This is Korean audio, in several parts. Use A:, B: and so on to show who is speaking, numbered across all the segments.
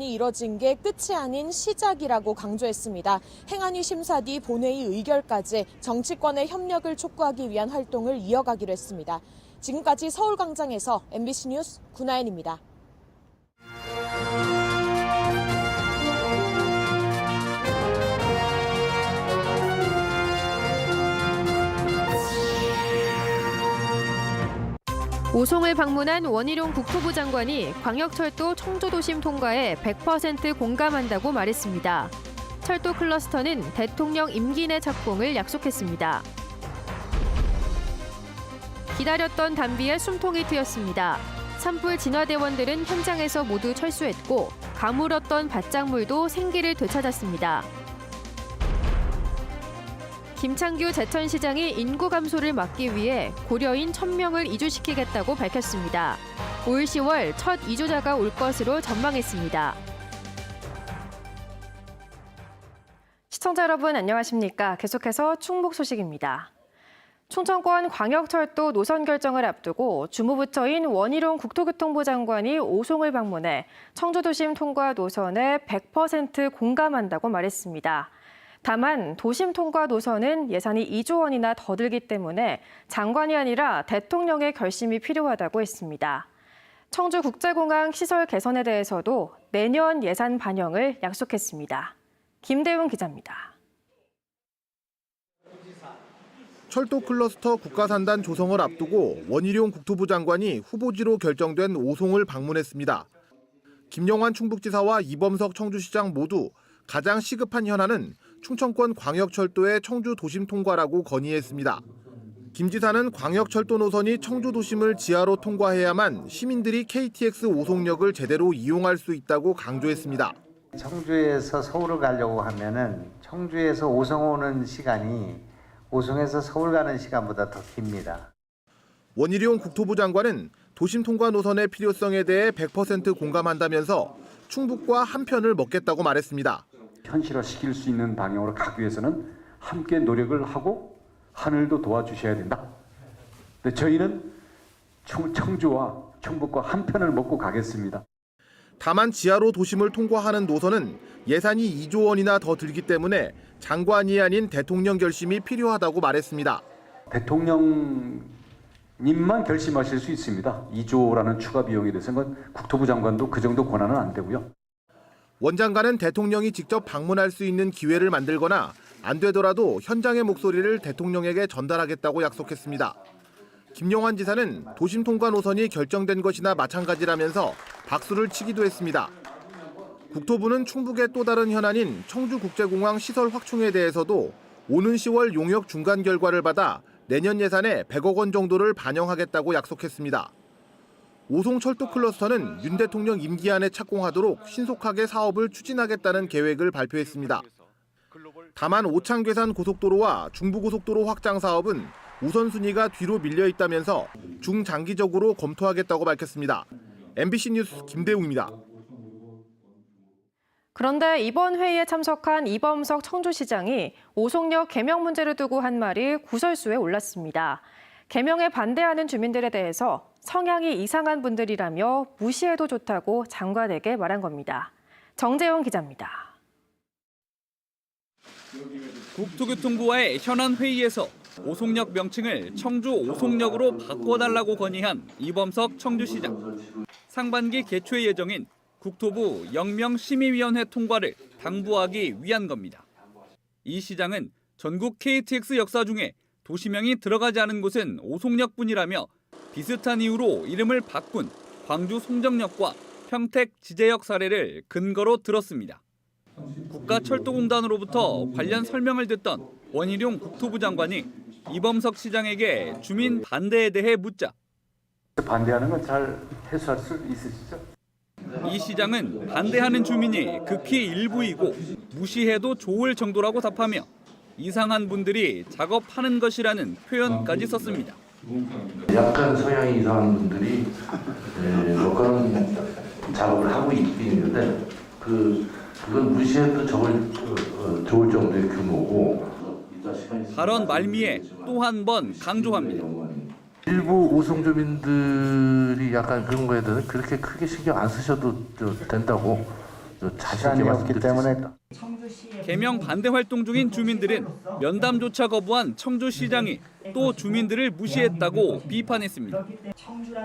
A: 이뤄진 게 끝이 아닌 시작이라고 강조했습니다. 행안위 심사 뒤 본회의 의결까지 정치권의 협력을 촉구하기 위한 활동을 이어가기로 했습니다. 지금까지 서울광장에서 MBC 뉴스 구나연입니다.
B: 오송을 방문한 원희룡 국토부 장관이 광역철도 청주도심 통과에 100% 공감한다고 말했습니다. 철도 클러스터는 대통령 임기 내 착공을 약속했습니다. 기다렸던 단비에 숨통이 트였습니다. 산불 진화대원들은 현장에서 모두 철수했고 가물었던 밭작물도 생기를 되찾았습니다. 김창규 제천시장이 인구 감소를 막기 위해 고려인 1,000명을 이주시키겠다고 밝혔습니다. 올 10월 첫 이주자가 올 것으로 전망했습니다. 시청자 여러분 안녕하십니까? 계속해서 충북 소식입니다. 충청권 광역철도 노선 결정을 앞두고 주무부처인 원희룡 국토교통부 장관이 오송을 방문해 청주도심 통과 노선에 100% 공감한다고 말했습니다. 다만 도심 통과 노선은 예산이 2조 원이나 더 들기 때문에 장관이 아니라 대통령의 결심이 필요하다고 했습니다. 청주국제공항 시설 개선에 대해서도 내년 예산 반영을 약속했습니다. 김대웅 기자입니다.
C: 철도 클러스터 국가산단 조성을 앞두고 원희룡 국토부 장관이 후보지로 결정된 오송을 방문했습니다. 김영환 충북지사와 이범석 청주시장 모두 가장 시급한 현안은 충청권 광역철도의 청주 도심 통과라고 건의했습니다. 김 지사는 광역철도 노선이 청주 도심을 지하로 통과해야만 시민들이 KTX 오송역을 제대로 이용할 수 있다고 강조했습니다.
D: 청주에서 서울을 가려고 하면은 청주에서 오송 오는 시간이 오송에서 서울 가는 시간보다 더 깁니다.
C: 원희룡 국토부 장관은 도심 통과 노선의 필요성에 대해 100% 공감한다면서 충북과 한 편을 먹겠다고 말했습니다.
E: 현실화시킬 수 있는 방향으로 가기 위해서는 함께 노력을 하고 하늘도 도와주셔야 된다. 근데 저희는 청주와 충북과 한 편을 먹고 가겠습니다.
C: 다만 지하로 도심을 통과하는 노선은 예산이 2조 원이나 더 들기 때문에 장관이 아닌 대통령 결심이 필요하다고 말했습니다.
E: 대통령님만 결심하실 수 있습니다. 2조라는 추가 비용에 대해서는 국토부 장관도 그 정도 권한은 안 되고요.
C: 원 장관은 대통령이 직접 방문할 수 있는 기회를 만들거나 안 되더라도 현장의 목소리를 대통령에게 전달하겠다고 약속했습니다. 김영환 지사는 도심 통과 노선이 결정된 것이나 마찬가지라면서 박수를 치기도 했습니다. 국토부는 충북의 또 다른 현안인 청주국제공항 시설 확충에 대해서도 오는 10월 용역 중간 결과를 받아 내년 예산에 100억 원 정도를 반영하겠다고 약속했습니다. 오송 철도 클러스터는 윤 대통령 임기 안에 착공하도록 신속하게 사업을 추진하겠다는 계획을 발표했습니다. 다만 오창괴산 고속도로와 중부고속도로 확장 사업은 우선순위가 뒤로 밀려 있다면서 중장기적으로 검토하겠다고 밝혔습니다. MBC 뉴스 김대웅입니다.
B: 그런데 이번 회의에 참석한 이범석 청주시장이 오송역 개명 문제를 두고 한 말이 구설수에 올랐습니다. 개명에 반대하는 주민들에 대해서 성향이 이상한 분들이라며 무시해도 좋다고 장관에게 말한 겁니다. 정재용 기자입니다.
F: 국토교통부와의 현안 회의에서 오송역 명칭을 청주 오송역으로 바꿔달라고 건의한 이범석 청주시장. 상반기 개최 예정인 국토부 영명심의위원회 통과를 당부하기 위한 겁니다. 이 시장은 전국 KTX 역사 중에 도시명이 들어가지 않은 곳은 오송역뿐이라며 비슷한 이유로 이름을 바꾼 광주 송정역과 평택 지제역 사례를 근거로 들었습니다. 국가철도공단으로부터 관련 설명을 듣던 원희룡 국토부 장관이 이범석 시장에게 주민 반대에 대해 묻자
E: 반대하는 건 잘 해소할 수 있으시죠?
F: 이 시장은 반대하는 주민이 극히 일부이고 무시해도 좋을 정도라고 답하며 이상한 분들이 작업하는 것이라는 표현까지 썼습니다.
G: 약간 성향이 이상한 분들이 그런 작업을 하고 있는데 그건 무시해도 좋을 정도의 규모고.
F: 발언 말미에 또 한 번 강조합니다.
G: 일부 오송 주민들이 약간 그런 거에 대해서 그렇게 크게 신경 안 쓰셔도 된다고 자신
D: 시간이
G: 있게
D: 없기 때문에
G: 말씀드리겠습니다.
F: 개명 반대 활동 중인 주민들은 면담조차 거부한 청주시장이 또 주민들을 무시했다고 비판했습니다.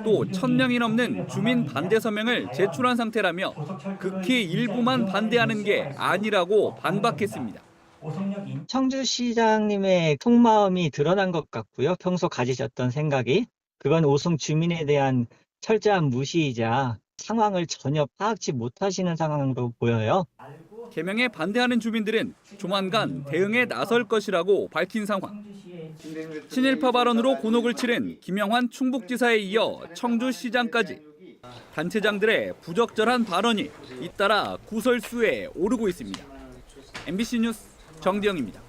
F: 또 1,000명이 넘는 주민 반대 서명을 제출한 상태라며 극히 일부만 반대하는 게 아니라고 반박했습니다.
H: 청주시장님의 속마음이 드러난 것 같고요. 평소 가지셨던 생각이. 그건 오송 주민에 대한 철저한 무시이자 상황을 전혀 파악치 못하시는 상황으로 보여요.
F: 개명에 반대하는 주민들은 조만간 대응에 나설 것이라고 밝힌 상황. 친일파 발언으로 곤혹을 치른 김영환 충북지사에 이어 청주시장까지 단체장들의 부적절한 발언이 잇따라 구설수에 오르고 있습니다. MBC 뉴스 정디영입니다.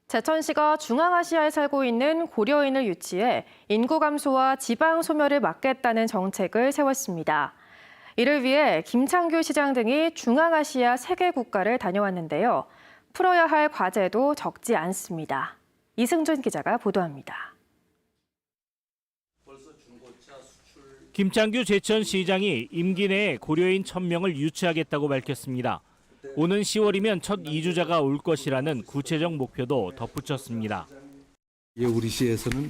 B: 제천시가 중앙아시아에 살고 있는 고려인을 유치해 인구 감소와 지방 소멸을 막겠다는 정책을 세웠습니다. 이를 위해 김창규 시장 등이 중앙아시아 3개 국가를 다녀왔는데요. 풀어야 할 과제도 적지 않습니다. 이승준 기자가 보도합니다.
I: 김창규 제천시장이 임기 내에 고려인 1,000명을 유치하겠다고 밝혔습니다. 오는 10월이면 첫 이주자가 올 것이라는 구체적 목표도 덧붙였습니다.
J: 우리 시에서는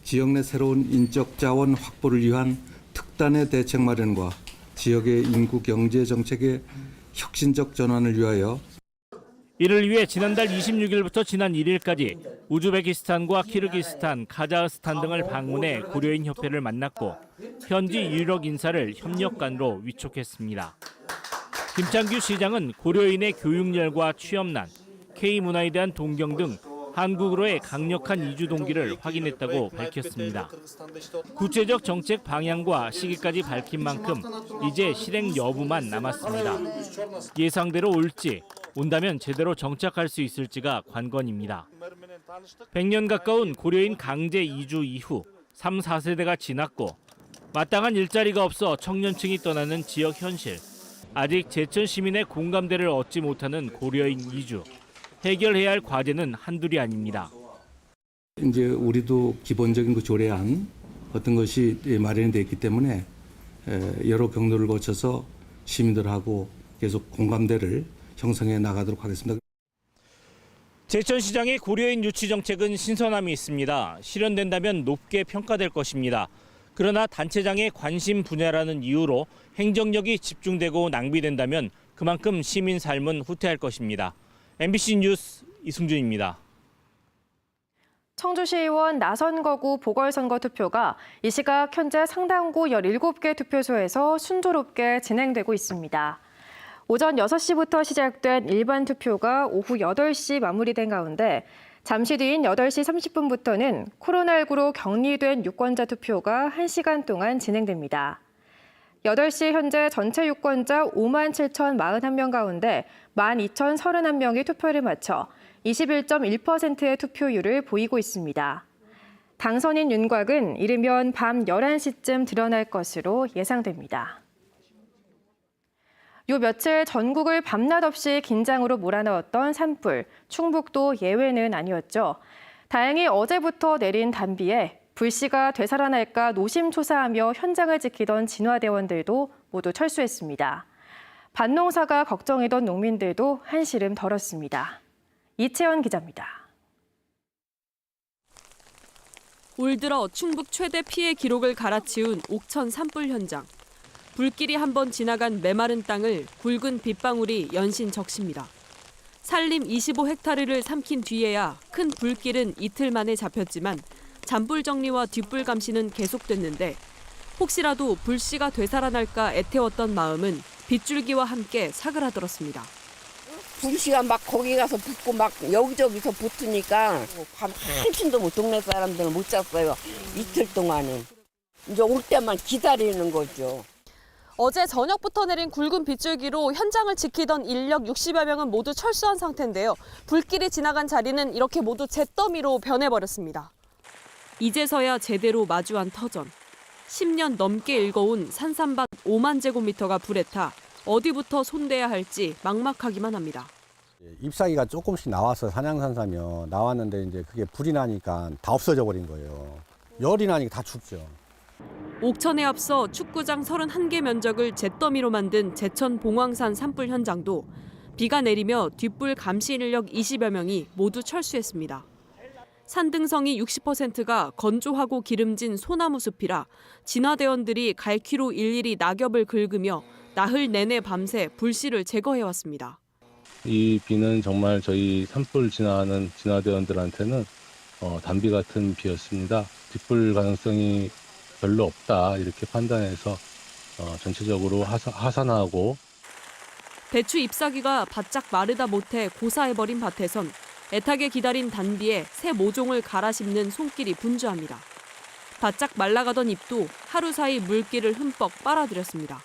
J: 지역 내 새로운 인적 자원 확보를 위한 특단의 대책 마련과 지역의 인구 경제 정책의 혁신적 전환을 위하여
I: 이를 위해 지난달 26일부터 지난 1일까지 우즈베키스탄과 키르기스탄, 카자흐스탄 등을 방문해 고려인 협회를 만났고 현지 유력 인사를 협력관으로 위촉했습니다. 김창규 시장은 고려인의 교육열과 취업난, K문화에 대한 동경 등 한국으로의 강력한 이주 동기를 확인했다고 밝혔습니다. 구체적 정책 방향과 시기까지 밝힌 만큼 이제 실행 여부만 남았습니다. 예상대로 올지, 온다면 제대로 정착할 수 있을지가 관건입니다. 100년 가까운 고려인 강제 이주 이후 3, 4세대가 지났고 마땅한 일자리가 없어 청년층이 떠나는 지역 현실, 아직 제천 시민의 공감대를 얻지 못하는 고려인 이주, 해결해야 할 과제는 한둘이 아닙니다.
J: 이제 우리도 기본적인 그 조례안 어떤 것이 마련이 되어 있기 때문에 여러 경로를 거쳐서 시민들하고 계속 공감대를 형성해 나가도록 하겠습니다.
I: 제천시장의 고려인 유치 정책은 신선함이 있습니다. 실현된다면 높게 평가될 것입니다. 그러나 단체장의 관심 분야라는 이유로 행정력이 집중되고 낭비된다면 그만큼 시민 삶은 후퇴할 것입니다. MBC 뉴스 이승준입니다.
B: 청주시의원 나선거구 보궐선거 투표가 이 시각 현재 상당구 17개 투표소에서 순조롭게 진행되고 있습니다. 오전 6시부터 시작된 일반 투표가 오후 8시 마무리된 가운데 잠시 뒤인 8시 30분부터는 코로나19로 격리된 유권자 투표가 1시간 동안 진행됩니다. 8시 현재 전체 유권자 57,041명 가운데 12,031명이 투표를 마쳐 21.1%의 투표율을 보이고 있습니다. 당선인 윤곽은 이르면 밤 11시쯤 드러날 것으로 예상됩니다. 요 며칠 전국을 밤낮 없이 긴장으로 몰아넣었던 산불, 충북도 예외는 아니었죠. 다행히 어제부터 내린 단비에 불씨가 되살아날까 노심초사하며 현장을 지키던 진화대원들도 모두 철수했습니다. 밭농사가 걱정이던 농민들도 한시름 덜었습니다. 이채연 기자입니다.
K: 올 들어 충북 최대 피해 기록을 갈아치운 옥천 산불 현장. 불길이 한번 지나간 메마른 땅을 굵은 빗방울이 연신 적십니다. 산림 25헥타르를 삼킨 뒤에야 큰 불길은 이틀 만에 잡혔지만 잔불 정리와 뒷불 감시는 계속됐는데 혹시라도 불씨가 되살아날까 애태웠던 마음은 빗줄기와 함께 사그라들었습니다.
L: 불씨가 막 거기 가서 붙고 막 여기저기서 붙으니까 밤 한숨도 못 동네 사람들은 못 잤어요. 이틀 동안은. 이제 올 때만 기다리는 거죠.
K: 어제 저녁부터 내린 굵은 빗줄기로 현장을 지키던 인력 60여 명은 모두 철수한 상태인데요. 불길이 지나간 자리는 이렇게 모두 잿더미로 변해버렸습니다. 이제서야 제대로 마주한 터전. 10년 넘게 일궈온 산삼밭 5만 제곱미터가 불에 타 어디부터 손대야 할지 막막하기만 합니다.
M: 잎사귀가 조금씩 나와서 산양산삼이요. 나왔는데 이제 그게 불이 나니까 다 없어져 버린 거예요. 열이 나니까 다 죽죠.
K: 옥천에 앞서 축구장 31개 면적을 잿더미로 만든 제천 봉황산 산불 현장도 비가 내리며 뒷불 감시 인력 20여 명이 모두 철수했습니다. 산등성이 60%가 건조하고 기름진 소나무 숲이라 진화대원들이 갈퀴로 일일이 낙엽을 긁으며 나흘 내내 밤새 불씨를 제거해왔습니다.
N: 이 비는 정말 저희 산불 진화하는 진화대원들한테는 단비 같은 비였습니다. 뒷불 가능성이 별로 없다 이렇게 판단해서 전체적으로 하산하고
K: 배추 잎사귀가 바짝 마르다 못해 고사해버린 밭에선 애타게 기다린 단비에 새 모종을 갈아 심는 손길이 분주합니다. 바짝 말라가던 잎도 하루 사이 물기를 흠뻑 빨아들였습니다.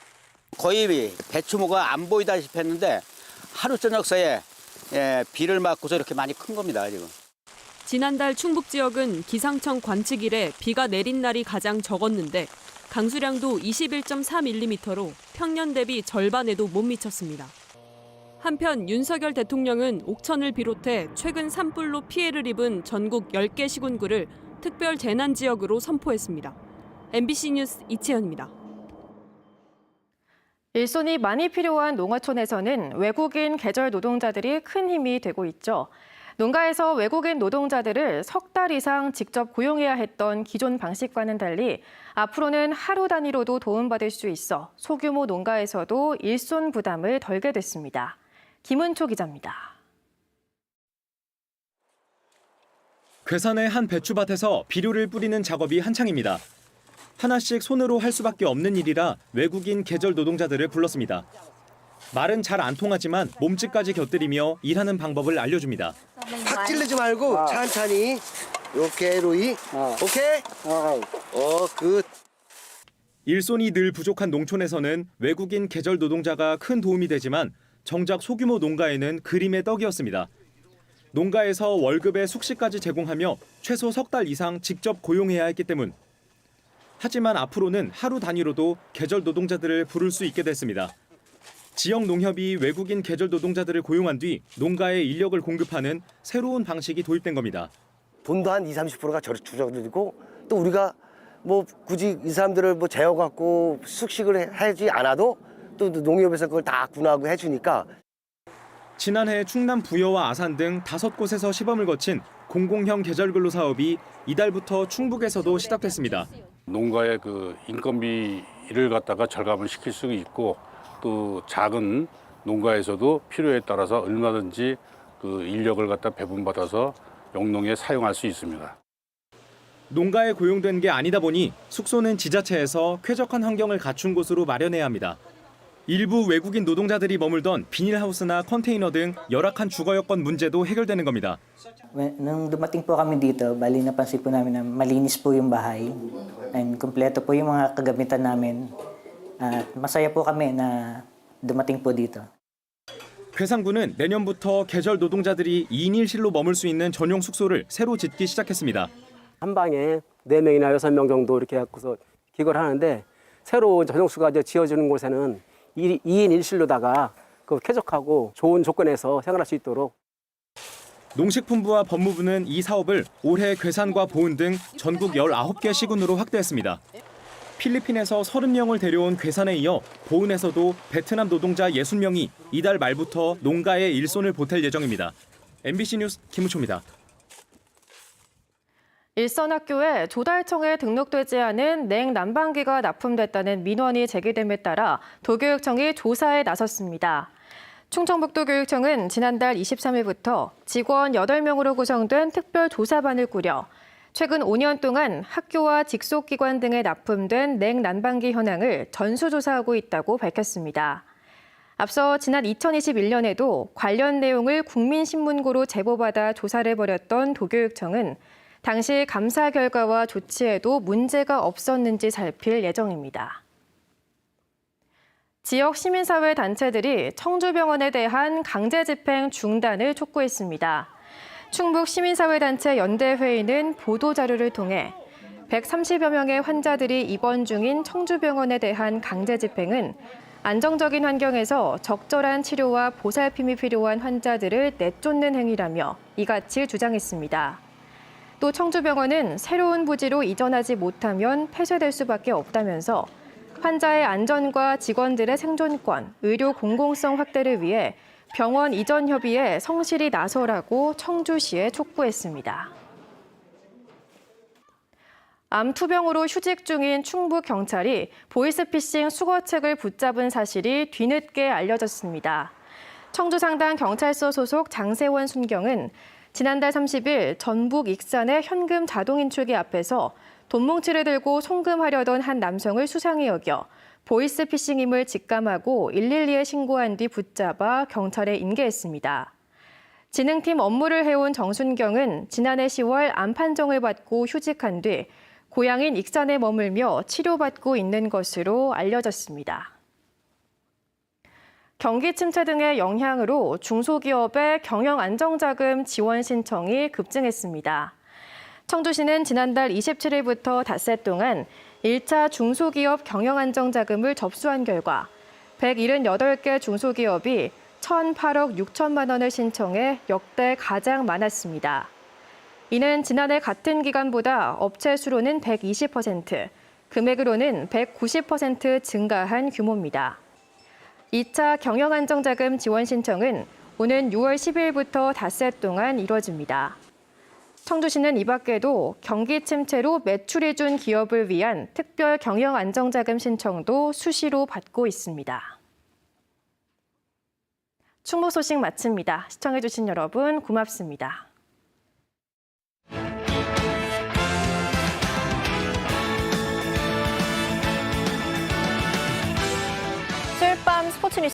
O: 거의 배추모가 안 보이다시피 했는데 하루 저녁 사이에 비를 맞고서 이렇게 많이 큰 겁니다, 지금.
K: 지난달 충북 지역은 기상청 관측 이래 비가 내린 날이 가장 적었는데 강수량도 21.4mm로 평년 대비 절반에도 못 미쳤습니다. 한편 윤석열 대통령은 옥천을 비롯해 최근 산불로 피해를 입은 전국 10개 시군구를 특별 재난 지역으로 선포했습니다. MBC 뉴스 이채연입니다.
B: 일손이 많이 필요한 농어촌에서는 외국인 계절 노동자들이 큰 힘이 되고 있죠. 농가에서 외국인 노동자들을 석 달 이상 직접 고용해야 했던 기존 방식과는 달리 앞으로는 하루 단위로도 도움받을 수 있어 소규모 농가에서도 일손 부담을 덜게 됐습니다. 김은초 기자입니다.
P: 괴산의 한 배추밭에서 비료를 뿌리는 작업이 한창입니다. 하나씩 손으로 할 수밖에 없는 일이라 외국인 계절 노동자들을 불렀습니다. 말은 잘 안 통하지만 몸짓까지 곁들이며 일하는 방법을 알려줍니다.
Q: 팍 찌르지 말고 천천히 이렇게 로이 오케이 굿.
P: 일손이 늘 부족한 농촌에서는 외국인 계절 노동자가 큰 도움이 되지만 정작 소규모 농가에는 그림의 떡이었습니다. 농가에서 월급에 숙식까지 제공하며 최소 석 달 이상 직접 고용해야 했기 때문. 하지만 앞으로는 하루 단위로도 계절 노동자들을 부를 수 있게 됐습니다. 지역 농협이 외국인 계절 노동자들을 고용한 뒤 농가에 인력을 공급하는 새로운 방식이 도입된 겁니다.
Q: 돈도 한 20-30%가 줄어들고 또 우리가 뭐 굳이 이 사람들을 뭐 재워갖고 숙식을 하지 않아도 또 농협에서 그걸 다 군하고 해주니까.
P: 지난해 충남 부여와 아산 등 5곳에서 시범을 거친 공공형 계절근로 사업이 이달부터 충북에서도 시작됐습니다.
R: 농가의 그 인건비를 갖다가 절감을 시킬 수 있고 또 작은 농가에서도 필요에 따라서 얼마든지 그 인력을 갖다 배분받아서 영농에 사용할 수 있습니다.
P: 농가에 고용된 게 아니다 보니 숙소는 지자체에서 쾌적한 환경을 갖춘 곳으로 마련해야 합니다. 일부 외국인 노동자들이 머물던 비닐하우스나 컨테이너 등 열악한 주거 여건 문제도 해결되는 겁니다.
S: Nung dumating po kami dito, bali napansin po namin na malinis po yung bahay and kumpleto po yung mga kagamitan namin. At masaya po kami na dumating po dito.
P: 괴산군은 내년부터 계절 노동자들이 2인 1실로 머물 수 있는 전용 숙소를 새로 짓기 시작했습니다.
T: 한 방에 4명이나 6명 정도 이렇게 갖고서 기거를 하는데 새로 전용수가 지어지는 곳에는 2인 1실로다가 그 쾌적하고 좋은 조건에서 생활할 수 있도록.
P: 농식품부와 법무부는 이 사업을 올해 괴산과 보은 등 전국 19개 시군으로 확대했습니다. 필리핀에서 30명을 데려온 괴산에 이어 보은에서도 베트남 노동자 60명이 이달 말부터 농가에 일손을 보탤 예정입니다. MBC 뉴스 김우초입니다.
B: 일선학교에 조달청에 등록되지 않은 냉난방기가 납품됐다는 민원이 제기됨에 따라 도교육청이 조사에 나섰습니다. 충청북도교육청은 지난달 23일부터 직원 8명으로 구성된 특별조사반을 꾸려 최근 5년 동안 학교와 직속기관 등에 납품된 냉난방기 현황을 전수조사하고 있다고 밝혔습니다. 앞서 지난 2021년에도 관련 내용을 국민신문고로 제보받아 조사를 벌였던 도교육청은 당시 감사 결과와 조치에도 문제가 없었는지 살필 예정입니다. 지역 시민사회 단체들이 청주병원에 대한 강제 집행 중단을 촉구했습니다. 충북 시민사회단체 연대회의는 보도자료를 통해 130여 명의 환자들이 입원 중인 청주병원에 대한 강제 집행은 안정적인 환경에서 적절한 치료와 보살핌이 필요한 환자들을 내쫓는 행위라며 이같이 주장했습니다. 또 청주병원은 새로운 부지로 이전하지 못하면 폐쇄될 수밖에 없다면서 환자의 안전과 직원들의 생존권, 의료 공공성 확대를 위해 병원 이전 협의에 성실히 나서라고 청주시에 촉구했습니다. 암 투병으로 휴직 중인 충북 경찰이 보이스피싱 수거책을 붙잡은 사실이 뒤늦게 알려졌습니다. 청주상당 경찰서 소속 장세원 순경은 지난달 30일 전북 익산의 현금 자동인출기 앞에서 돈뭉치를 들고 송금하려던 한 남성을 수상히 여겨 보이스피싱임을 직감하고 112에 신고한 뒤 붙잡아 경찰에 인계했습니다. 진흥팀 업무를 해온 정순경은 지난해 10월 암 판정을 받고 휴직한 뒤 고향인 익산에 머물며 치료받고 있는 것으로 알려졌습니다. 경기 침체 등의 영향으로 중소기업의 경영 안정자금 지원 신청이 급증했습니다. 청주시는 지난달 27일부터 닷새 동안 1차 중소기업 경영안정자금을 접수한 결과 178개 중소기업이 1,008억 6천만 원을 신청해 역대 가장 많았습니다. 이는 지난해 같은 기간보다 업체 수로는 120%, 금액으로는 190% 증가한 규모입니다. 2차 경영안정자금 지원 신청은 오는 6월 10일부터 닷새 동안 이뤄집니다. 청주시는 이 밖에도 경기 침체로 매출이 준 기업을 위한 특별 경영안정자금 신청도 수시로 받고 있습니다. 충북 소식 마칩니다. 시청해주신 여러분 고맙습니다. 수요일 밤 스포츠 뉴스